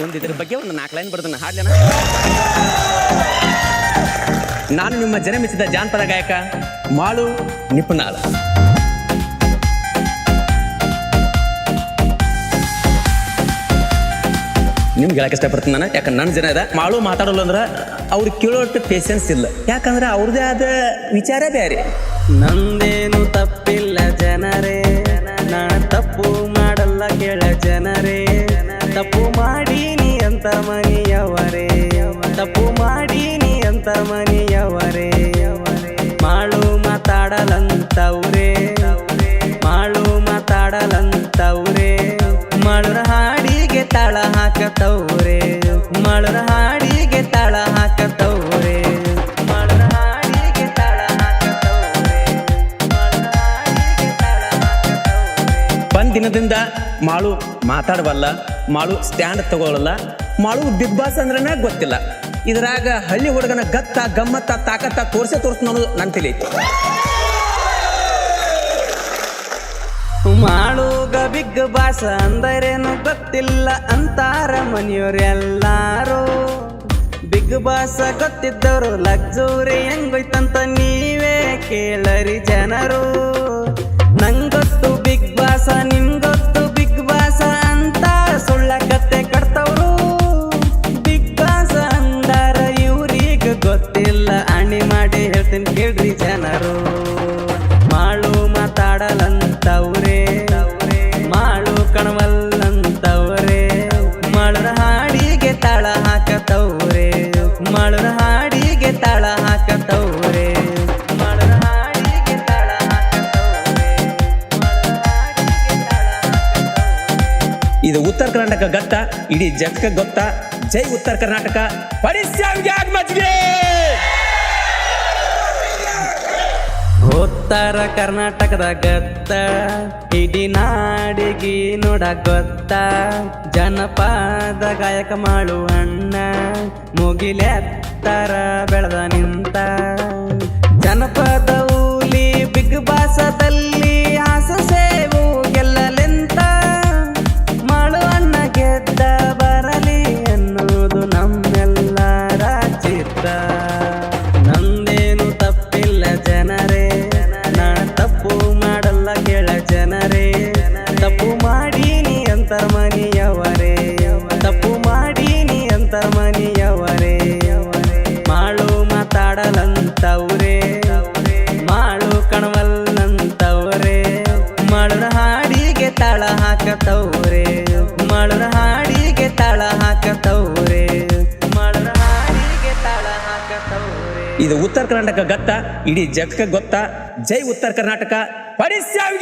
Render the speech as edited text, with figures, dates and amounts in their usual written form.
ಒಂದು ಇದ್ರ ಬಗ್ಗೆ ಒಂದು 4 ಲೈನ್ ಬರ್ತಾನೆ ಹಾಡ್ಲೇನ. ನಾನು ನಿಮ್ಮ ಜನ ಮೆಚ್ಚಿದ ಜಾನಪದ ಗಾಯಕ ಮಾಳು ನಿಪುಣಾಳ. ನಿಮ್ಗೆ ಹೇಳಕ್ಕೆ ಇಷ್ಟಪಡ್ತೀನಿ ನಾನು. ಯಾಕಂದ್ರೆ ನನ್ನ ಜನ ಇದೆ ಮಾಳು ಮಾತಾಡೋಲ್ಲ ಅಂದ್ರೆ ಅವ್ರಿಗೆ ಕೇಳೋಷ್ಟು ಪೇಷನ್ಸ್ ಇಲ್ಲ. ಯಾಕಂದ್ರೆ ಅವ್ರದ್ದೇ ಆದ ವಿಚಾರ ಬೇರೆ. ನಂದೇನು ತಪ್ಪಿಲ್ಲ ಜನರೇ, ನಾ ತಪ್ಪು ಮಾಡಲ್ಲ ಕೇಳ ಜನರೇ. ತಪ್ಪು ಮಾಡೀನಿ ಅಂತ ಮನೆಯವರೇ, ತಪ್ಪು ಮಾಡೀನಿ ಅಂತ ಮನೆಯವರೇ. ಮಾಳು ಮಾತಾಡಲಂತವ್ರೆ, ಮಾಳು ಮಾತಾಡಲಂತವ್ರೆ. ಮಳರ ಹಾಡಿಗೆ ತಾಳ ಹಾಕತವ್ರೆ, ಮಳರ ಹಾಡಿಗೆ ತಾಳ ಹಾಕತವ್ರೆ. ಮಳರ ಹಾಡಿಗೆ ತಾಳ ಹಾಕತವ್ರೆ, ಮಳರ ಹಾಡಿಗೆ ತಾಳ ಹಾಕತವ್ರೆ. ಬಂದ್ ದಿನದಿಂದ ಮಾಳು ಮಾತಾಡಬಲ್ಲ, ಮಾಳು ಸ್ಟ್ಯಾಂಡ್ ತಗೊಳ್ಳಲ್ಲ, ಮಾಳು ಬಿಗ್ ಬಾಸ್ ಅಂದ್ರನೇ ಗೊತ್ತಿಲ್ಲ. ಇದ್ರಾಗ ಹಳ್ಳಿ ಹುಡುಗನ ಗತ್ತ ಗಮ್ಮತ್ತ ತಾಕತ್ತ ತೋರ್ಸ ನೋಡು ನನ್ನ ತಿಳಿ. ಮಾಳುಗ ಬಿಗ್ ಬಾಸ್ ಅಂದರೇನು ಗೊತ್ತಿಲ್ಲ ಅಂತಾರ ಮನೆಯವರೆಲ್ಲಾರು. ಬಿಗ್ ಬಾಸ್ ಗೊತ್ತಿದ್ದವರು ಲಕ್ಸುರಿ ಹೆಂಗೋಯ್ತಂತ ನೀವೇ ಕೇಳರಿ ಜನರು. ನಂಗೊತ್ತು ಬಿಗ್ ಬಾಸ್, ನಿಮ್ಗೊತ್ತು ಬಿಗ್ ಬಾಸ್ ಅಂತ ಸುಳ್ಳ ಕತೆ ಕಟ್ತವ್ರು. ಬಿಗ್ ಬಾಸ್ ಅಂದಾರ ಇವ್ರೀಗ ಗೊತ್ತಿಲ್ಲ, ಅಣಿ ಮಾಡಿ ಹೇಳ್ತೀನಿ ಕೇಳ್ರಿ ಜನರು. ಮಾಳು ಮಾತಾಡಲಂತವ್ರೆ, ಮಾಳು ಕಣವಲ್ಲಂತವ್ರೆ. ಮಳರ ಹಾಡಿಗೆ ತಾಳ ಹಾಕತವ್ರೆ, ಮಳರ ಹಾಡಿಗೆ ತಾಳ ಹಾಕತವ್ರೆ. ಮಳರ ಹಾಡಿಗೆ ತಾಳ ಹಾಕತವ್ರೆ, ಮಳರ ಹಾಡಿಗೆ ತಾಳ ಹಾಕತವ್ರೆ. ಇದು ಉತ್ತರ ಕರ್ನಾಟಕ ಗತ್ತ, ಇಡೀ ಜಗಕ್ಕೆ ಗೊತ್ತ. ಜೈ ಉತ್ತರ ಕರ್ನಾಟಕ. ಉತ್ತರ ಕರ್ನಾಟಕದ ಗತ್ತ, ಇಡೀ ನಾಡಿಗೆ ನೋಡ ಗೊತ್ತ. ಜನಪದ ಗಾಯಕ ಮಾಳು ಅಣ್ಣ, ಮುಗಿಲೆತ್ತರ ಬೆಳೆದ ನಿಂತ. ಜನಪದ ಊಲಿ ಬಿಗ್ ಬಾಸದಲ್ಲಿ ಆಸ ಸೇವು ಗೆಲ್ಲಲೆಂತ. ಮಾಳು ಅಣ್ಣ ಗೆದ್ದ ಬರಲಿ ಅನ್ನೋದು ನಮ್ಮೆಲ್ಲರ ಚಿತ್ತ. ನಂದೇನು ತಪ್ಪಿಲ್ಲ ಜನರೇ, ನಾ ತಪ್ಪು ಮಾಡಲ್ಲ ಕೇಳ ಜನರೇ. ತಪ್ಪು ಮಾಡೀನಿ ಅಂತ ಮನೆಯವರೇ, ತಪ್ಪು ಮಾಡೀನಿ ಅಂತ ಮನೆಯವರೇ. ಮಾಳು ಮಾತಾಡಲಂತವ್ರೆ, ಮಾಳು ಕಣವಲ್ಲಂತವ್ರೆ. ಮಳರ ಹಾಡಿಗೆ ತಾಳ ಹಾಕತವ್ರೆ, ಮಳರ ಹಾಡಿಗೆ ತಾಳ ಹಾಕತವ್ರೆ. ಮಳರ ಹಾಡಿಗೆ ತಾಳ ಹಾಕತವ್ರೆ. ಇದು ಉತ್ತರ ಕರ್ನಾಟಕ ಗತ್ತ, ಇಡೀ ಜಗಕ್ಕೆ ಗೊತ್ತ. ಜೈ ಉತ್ತರ ಕರ್ನಾಟಕ. ಪರಿಶ್ರಮ